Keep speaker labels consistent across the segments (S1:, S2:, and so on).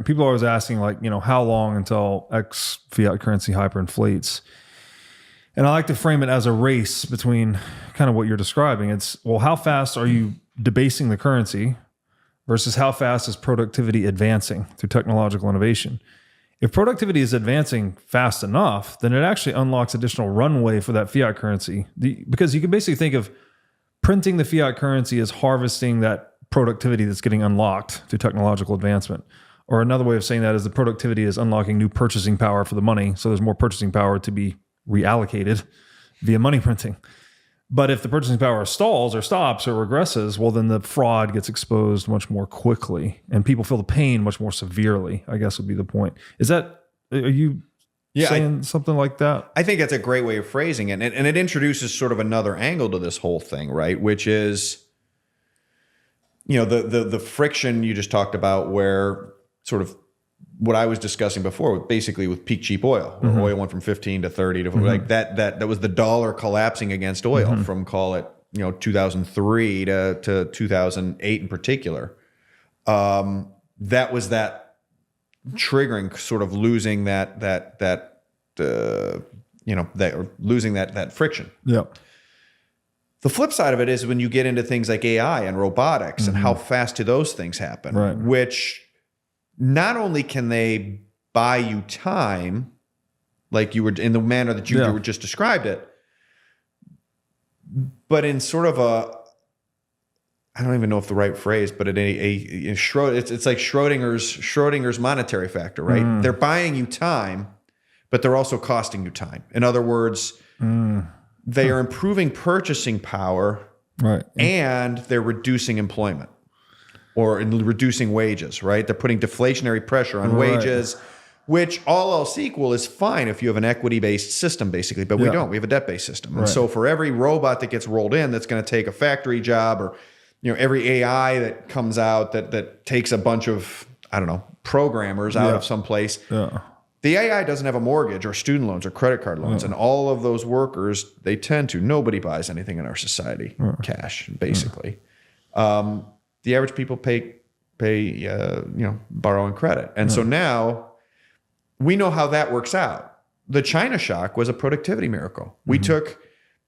S1: People are always asking, like, how long until X fiat currency hyperinflates? And I like to frame it as a race between kind of what you're describing. It's, well, how fast are you debasing the currency versus how fast is productivity advancing through technological innovation? If productivity is advancing fast enough, then it actually unlocks additional runway for that fiat currency. Because you can basically think of printing the fiat currency as harvesting that productivity that's getting unlocked through technological advancement. Or another way of saying that is the productivity is unlocking new purchasing power for the money. So there's more purchasing power to be reallocated via money printing. But if the purchasing power stalls or stops or regresses, well, then the fraud gets exposed much more quickly and people feel the pain much more severely, I guess would be the point. Are you saying something like that?
S2: I think that's a great way of phrasing it. And it introduces sort of another angle to this whole thing, right? Which is, the friction you just talked about, where sort of what I was discussing before, basically with peak cheap oil, where oil went from 15 to 30 to like that was the dollar collapsing against oil from, call it, 2003 to 2008 in particular. That was that triggering, sort of losing that losing that friction.
S1: Yeah.
S2: The flip side of it is when you get into things like AI and robotics and how fast do those things happen,
S1: right,
S2: which not only can they buy you time, like you were in the manner that you were just described it, but in sort of I don't even know if the right phrase, but it's like Schrodinger's monetary factor, right? They're buying you time, but they're also costing you time. In other words, they are improving purchasing power,
S1: right,
S2: and they're reducing employment or reducing wages, right? They're putting deflationary pressure on wages, which all else equal is fine if you have an equity-based system, basically, but we don't. We have a debt-based system. And so for every robot that gets rolled in that's going to take a factory job, or every AI that comes out that takes a bunch of, I don't know, programmers out of some place, the AI doesn't have a mortgage or student loans or credit card loans. And all of those workers, nobody buys anything in our society, cash, basically. The average people pay borrowing credit. And so now we know how that works out. The China shock was a productivity miracle. We took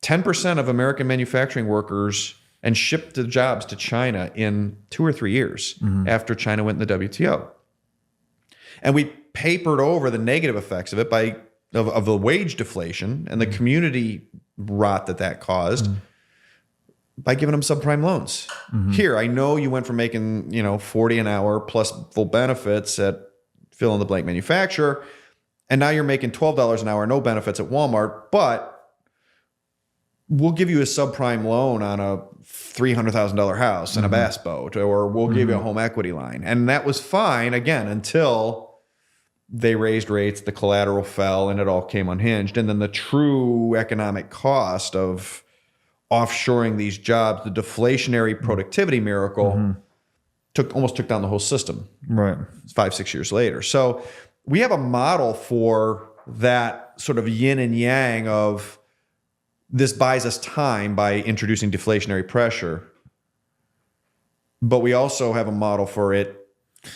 S2: 10% of American manufacturing workers and shipped the jobs to China in 2 or 3 years after China went in the WTO. And we papered over the negative effects of it of the wage deflation and the community rot that caused by giving them subprime loans. Here, I know you went from making 40 an hour plus full benefits at fill in the blank manufacturer, and now you're making $12 an hour, no benefits at Walmart, but we'll give you a subprime loan on a $300,000 house and a bass boat, or we'll give you a home equity line. And that was fine, again, until they raised rates, the collateral fell, and it all came unhinged. And then the true economic cost of offshoring these jobs, the deflationary productivity miracle, almost took down the whole system.
S1: Right.
S2: 5-6 years later. So we have a model for that sort of yin and yang of this buys us time by introducing deflationary pressure. But we also have a model for it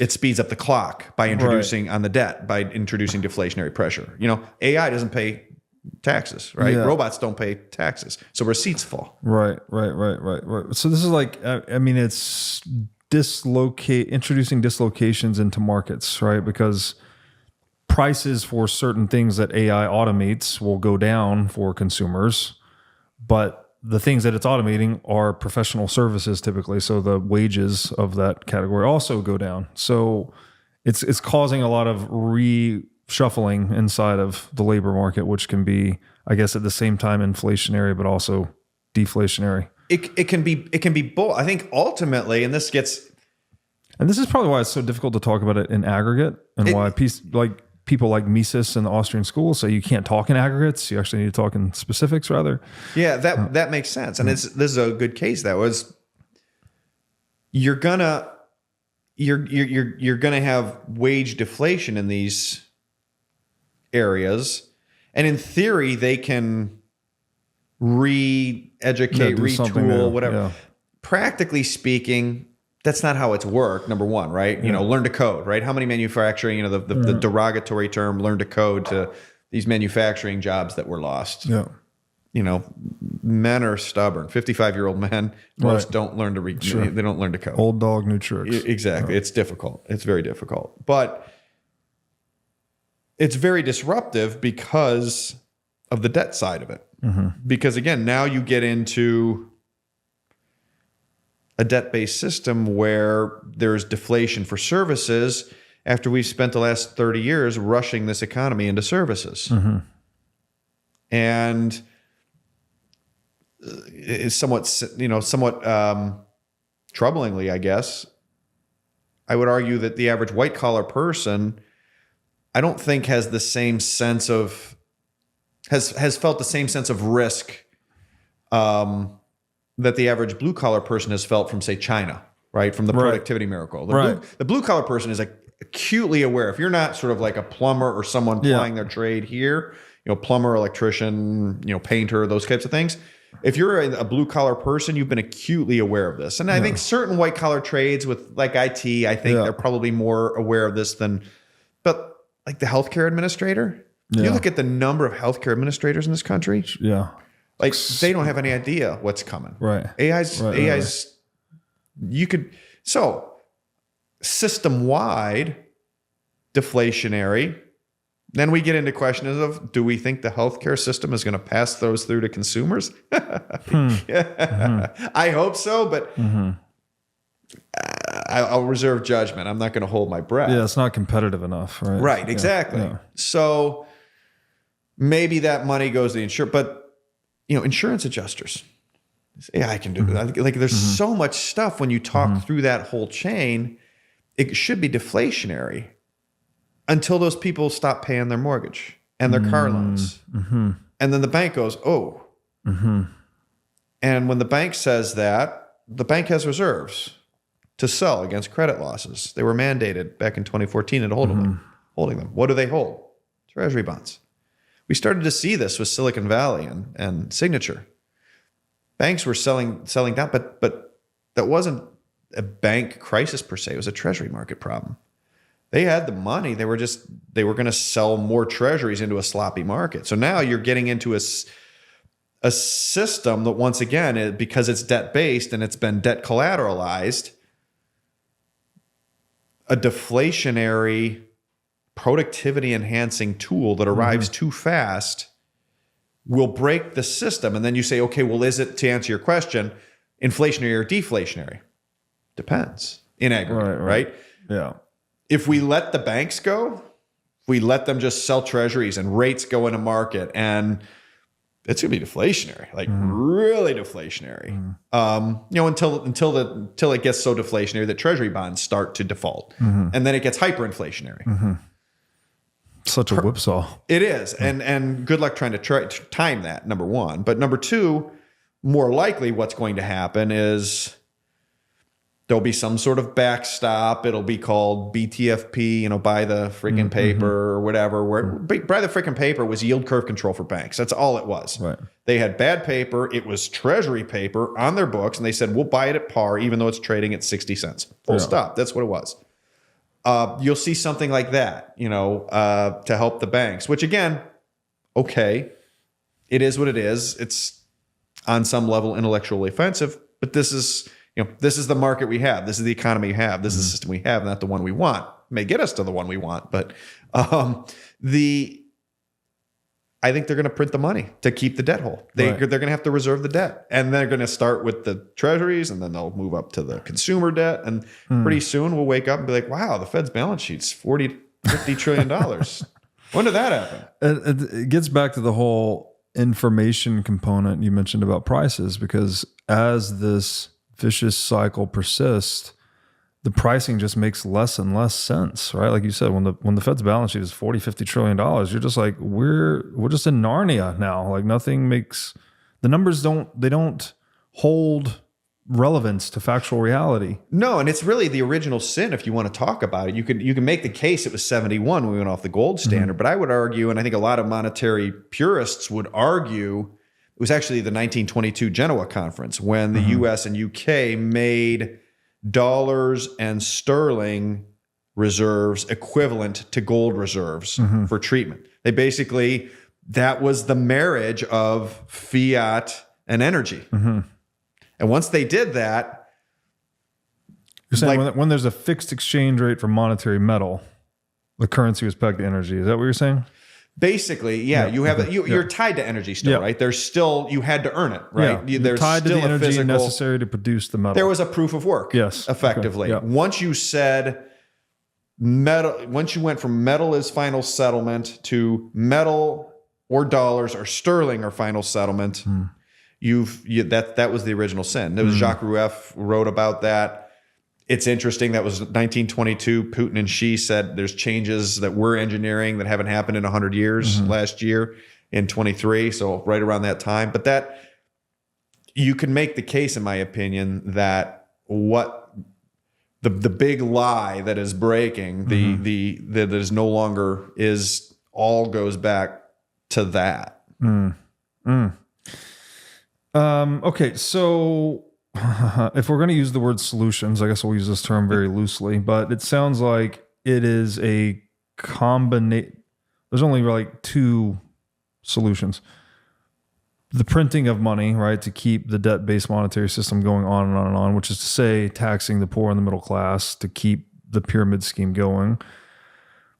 S2: speeds up the clock by introducing on the debt, by introducing deflationary pressure. AI doesn't pay taxes, right?
S1: Yeah.
S2: Robots don't pay taxes. So receipts fall.
S1: Right. So this is like, it's introducing dislocations into markets, right? Because prices for certain things that AI automates will go down for consumers, but the things that it's automating are professional services typically. So the wages of that category also go down. So it's causing a lot of reshuffling inside of the labor market, which can be, I guess, at the same time inflationary, but also deflationary.
S2: It can be both. I think ultimately, and this is probably
S1: why it's so difficult to talk about it in aggregate, and why people like Mises and the Austrian school say you can't talk in aggregates. You actually need to talk in specifics rather.
S2: Yeah, that makes sense. And this is a good case. That was you're gonna have wage deflation in these areas, and in theory they can re-educate, retool, whatever. Yeah. Practically speaking, that's not how it's worked. Number one, right? You know, learn to code, right? How many manufacturing, you know, the derogatory term, learn to code to these manufacturing jobs that were lost.
S1: Yeah.
S2: You know, men are stubborn. 55-year-old men, most don't learn to read. Sure. They don't learn to code.
S1: Old dog, new tricks.
S2: Exactly. It's difficult. It's very difficult. But it's very disruptive because of the debt side of it. Because again, now you get into a debt-based system where there's deflation for services after we've spent the last 30 years rushing this economy into services. And it's somewhat troublingly, I guess, I would argue that the average white-collar person, I don't think has the same sense of, has felt the same sense of risk that the average blue-collar person has felt from, say, China, right? From the productivity miracle. The blue-collar person is like acutely aware. If you're not sort of like a plumber or someone plying their trade here, you know, plumber, electrician, you know, painter, those types of things. If you're a blue-collar person, you've been acutely aware of this. And I think certain white-collar trades with like IT, I think they're probably more aware of this than, but like the healthcare administrator, you look at the number of healthcare administrators in this country. Like they don't have any idea what's coming. AI's, you could, so system-wide, deflationary. Then we get into questions of, do we think the healthcare system is going to pass those through to consumers? I hope so, but I'll reserve judgment. I'm not going to hold my breath.
S1: Yeah, it's not competitive enough, right?
S2: Right, exactly. So maybe that money goes to the insurer, but you know, insurance adjusters, AI can do that. Like there's so much stuff when you talk through that whole chain, it should be deflationary until those people stop paying their mortgage and their car loans. And then the bank goes, oh. And when the bank says that, the bank has reserves to sell against credit losses. They were mandated back in 2014 and holding them. What do they hold? Treasury bonds. We started to see this with Silicon Valley and Signature. Banks were selling down, but that wasn't a bank crisis per se. It was a treasury market problem. They had the money. They were going to sell more treasuries into a sloppy market. So now you're getting into a system that, once again, because it's debt-based and it's been debt collateralized, a deflationary productivity enhancing tool that arrives too fast will break the system. And then you say, okay, well, is it, to answer your question, inflationary or deflationary? Depends in aggregate, right?
S1: Yeah.
S2: If we let the banks go, if we let them just sell treasuries and rates go into market, and it's going to be deflationary, like really deflationary. You know, until it gets so deflationary that treasury bonds start to default, and then it gets hyperinflationary.
S1: Such a whipsaw.
S2: It is, and good luck trying to time that. Number one, but number two, more likely, what's going to happen is there'll be some sort of backstop. It'll be called BTFP, you know, buy the freaking paper or whatever. Where buy the freaking paper was yield curve control for banks. That's all it was.
S1: Right.
S2: They had bad paper. It was treasury paper on their books, and they said, we'll buy it at par, even though it's trading at 60 cents. Full stop. That's what it was. You'll see something like that, you know, to help the banks, which again, okay, it is what it is. It's on some level intellectually offensive, but this is, you know, this is the market we have. This is the economy we have. This is the system we have, not the one we want. It may get us to the one we want, but I think they're going to print the money to keep the debt whole. They're going to have to reserve the debt, and they're going to start with the treasuries, and then they'll move up to the consumer debt. And pretty soon we'll wake up and be like, wow, the Fed's balance sheet's $50 trillion. When did that happen?
S1: It gets back to the whole information component you mentioned about prices, because as this vicious cycle persists, the pricing just makes less and less sense, right? Like you said, when the Fed's balance sheet is $40-50 trillion, you're just like, we're just in Narnia now. Like nothing makes, the numbers don't hold relevance to factual reality.
S2: No, and it's really the original sin if you want to talk about it. You can make the case it was 71 when we went off the gold standard, but I would argue, and I think a lot of monetary purists would argue, it was actually the 1922 Genoa Conference when the US and UK made dollars and sterling reserves equivalent to gold reserves for treatment. They basically, that was the marriage of fiat and energy. And once they did that,
S1: you're saying when there's a fixed exchange rate for monetary metal, the currency was pegged to energy. Is that what you're saying?
S2: Basically, yeah. You have you're tied to energy still, right? There's still, you had to earn it, right?
S1: Yeah.
S2: There's
S1: tied
S2: still
S1: to the energy
S2: physical,
S1: necessary to produce the metal.
S2: there was a proof of work.
S1: Yes.
S2: Effectively.
S1: Okay. Yeah.
S2: Once you said metal, once you went from metal is final settlement to metal or dollars or sterling or final settlement, that was the original sin. It was Jacques Rueff wrote about that. It's interesting. That was 1922. Putin and Xi said there's changes that we're engineering that haven't happened in 100 years last year in 23. So right around that time. But that you can make the case, in my opinion, that what the big lie that is breaking, that is no longer is all goes back to that.
S1: Okay. So if we're going to use the word solutions, I guess we'll use this term very loosely, but it sounds like it is a combination. There's only like two solutions. The printing of money, right, to keep the debt-based monetary system going on and on and on, which is to say taxing the poor and the middle class to keep the pyramid scheme going.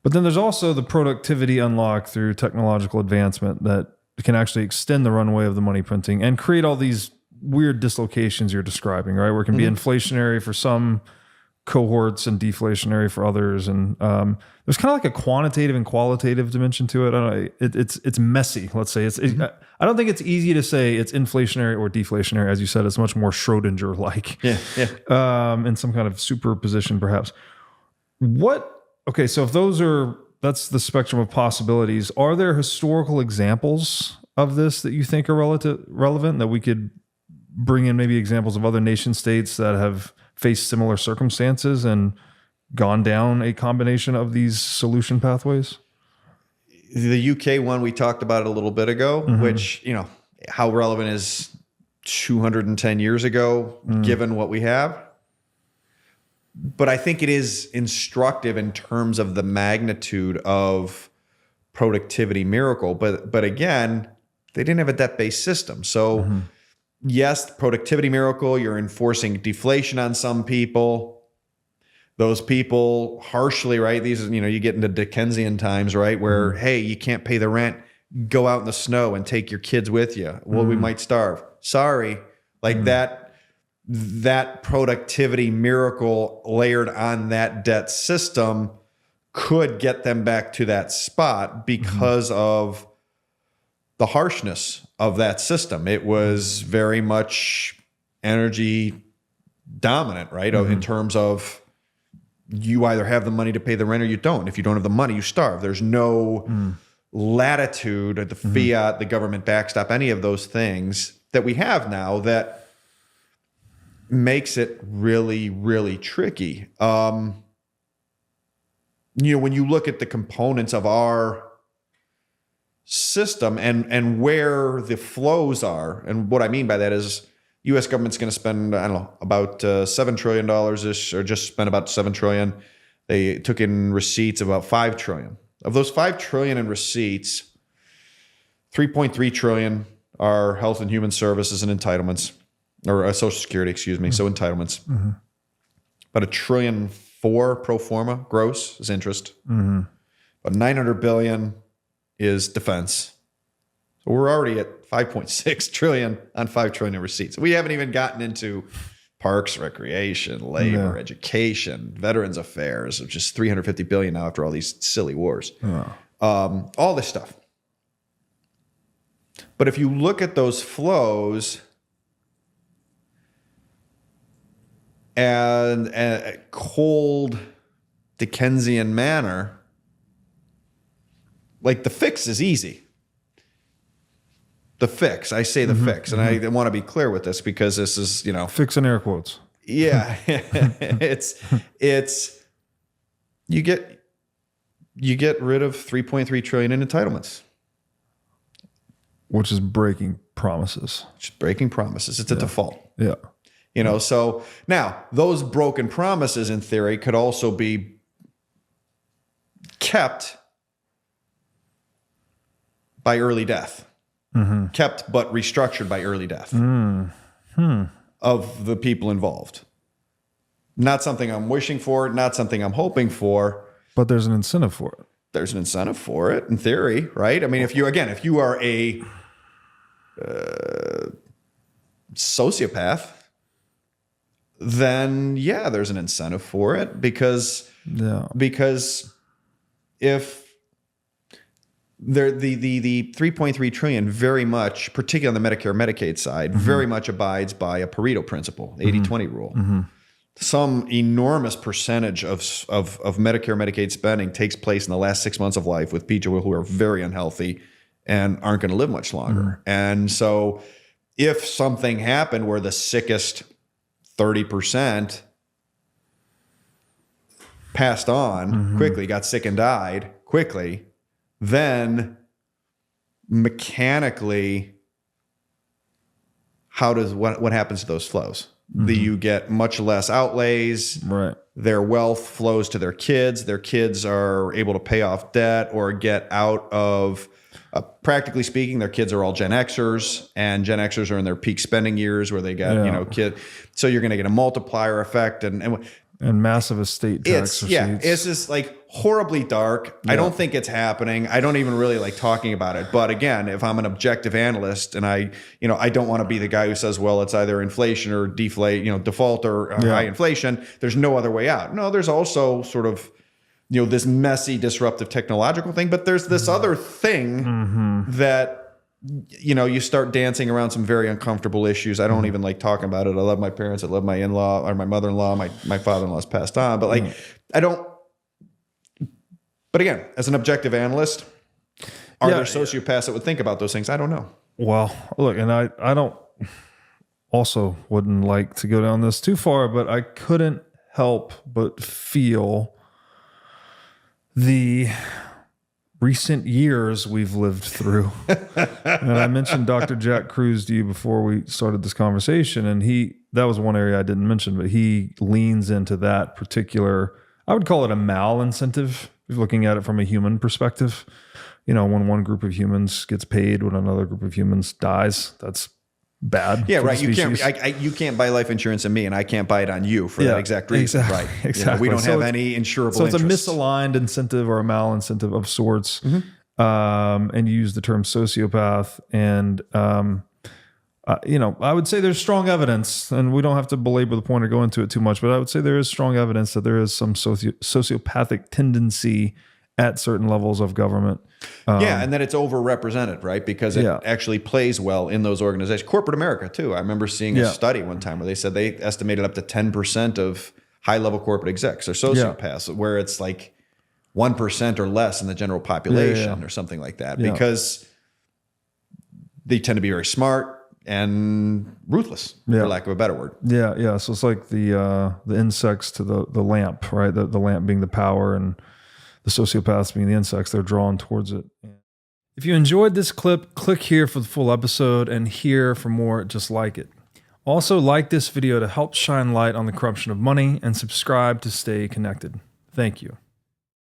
S1: But then there's also the productivity unlock through technological advancement that can actually extend the runway of the money printing and create all these weird dislocations you're describing, right? Where it can be inflationary for some cohorts and deflationary for others. And there's kind of like a quantitative and qualitative dimension to it. I don't know. It's messy. Let's say I don't think it's easy to say it's inflationary or deflationary. As you said, it's much more Schrodinger-like. In some kind of superposition, perhaps. Okay, so if that's the spectrum of possibilities. Are there historical examples of this that you think are relevant that we could bring in, maybe examples of other nation states that have faced similar circumstances and gone down a combination of these solution pathways?
S2: The UK one, we talked about it a little bit ago, which, how relevant is 210 years ago, given what we have? But I think it is instructive in terms of the magnitude of productivity miracle. But again, they didn't have a debt-based system. So yes, productivity miracle, you're enforcing deflation on some people. Those people harshly, right? These, you get into Dickensian times, right? Where, hey, you can't pay the rent. Go out in the snow and take your kids with you. Well, we might starve. Sorry. Like that productivity miracle layered on that debt system could get them back to that spot because of the harshness of that system. It was very much energy dominant, right? In terms of you either have the money to pay the rent or you don't. If you don't have the money, you starve. There's no latitude at the fiat, the government backstop, any of those things that we have now that makes it really, really tricky. When you look at the components of our system and where the flows are, and what I mean by that is U.S. government's going to spend, I don't know, about $7 trillion ish, or just spent about $7 trillion. They took in receipts about $5 trillion. Of those $5 trillion in receipts, $3.3 trillion are health and human services and entitlements, or Social Security, excuse me. So entitlements. About $1.4 trillion pro forma gross is interest. About $900 billion is defense. So we're already at $5.6 trillion on $5 trillion in receipts. We haven't even gotten into parks, recreation, labor, education, veterans affairs, which is $350 billion now after all these silly wars. All this stuff. But if you look at those flows and a cold Dickensian manner, like the fix is easy. The fix, I say the fix, and I want to be clear with this because this is,
S1: Fix in air quotes.
S2: Yeah, it's you get rid of $3.3 trillion in entitlements,
S1: which is breaking promises.
S2: just breaking promises. It's a default.
S1: Yeah.
S2: You know, so now those broken promises in theory could also be kept by early death. Kept but restructured by early death of the people involved. Not something I'm wishing for, not something I'm hoping for.
S1: But there's an incentive for it.
S2: There's an incentive for it in theory, right? I mean, if you are a sociopath, then yeah, there's an incentive for it because if the 3.3 trillion very much, particularly on the Medicare Medicaid side, very much abides by a Pareto principle, 80-20 rule. Some enormous percentage of Medicare Medicaid spending takes place in the last 6 months of life with people who are very unhealthy and aren't going to live much longer. And so if something happened where the sickest 30% passed on quickly, got sick and died quickly, then mechanically, what happens to those flows? You get much less outlays.
S1: Right.
S2: Their wealth flows to their kids. Their kids are able to pay off debt or get out of, practically speaking, their kids are all Gen Xers, and Gen Xers are in their peak spending years where they got, kid. So you're going to get a multiplier effect
S1: and massive estate tax receipts.
S2: It's just like horribly dark. I don't think it's happening. I don't even really like talking about it. But again, if I'm an objective analyst and I don't want to be the guy who says, well, it's either inflation or default or high inflation, there's no other way out. No, there's also sort of, this messy disruptive technological thing, but there's this other thing that, you start dancing around some very uncomfortable issues. I don't even like talking about it. I love my parents. I love my in-law or my mother-in-law. My father-in-law's passed on, but but again, as an objective analyst, are there sociopaths that would think about those things? I don't know.
S1: Well, look, and I wouldn't like to go down this too far, but I couldn't help but feel the recent years we've lived through. And I mentioned Dr. Jack Kruse to you before we started this conversation, and that was one area I didn't mention, but he leans into that particular, I would call it a malincentive, looking at it from a human perspective. When one group of humans gets paid when another group of humans dies, that's bad. Yeah, right.
S2: You can't buy life insurance on me, and I can't buy it on you for that exact reason. Exactly. Right.
S1: Exactly.
S2: We don't have any insurable.
S1: So it's
S2: interests.
S1: a misaligned incentive or a malincentive of sorts. And you use the term sociopath, and I would say there's strong evidence, and we don't have to belabor the point or go into it too much, but I would say there is strong evidence that there is some sociopathic tendency at certain levels of government.
S2: And that it's overrepresented, right? Because it actually plays well in those organizations. Corporate America, too. I remember seeing a study one time where they said they estimated up to 10% of high-level corporate execs are sociopaths, where it's like 1% or less in the general population or something like that, because they tend to be very smart and ruthless, for lack of a better word.
S1: Yeah. So it's like the insects to the lamp, right? The lamp being the power and the sociopaths being the insects, they're drawn towards it. If you enjoyed this clip, click here for the full episode and here for more just like it. Also, like this video to help shine light on the corruption of money and subscribe to stay connected. Thank you.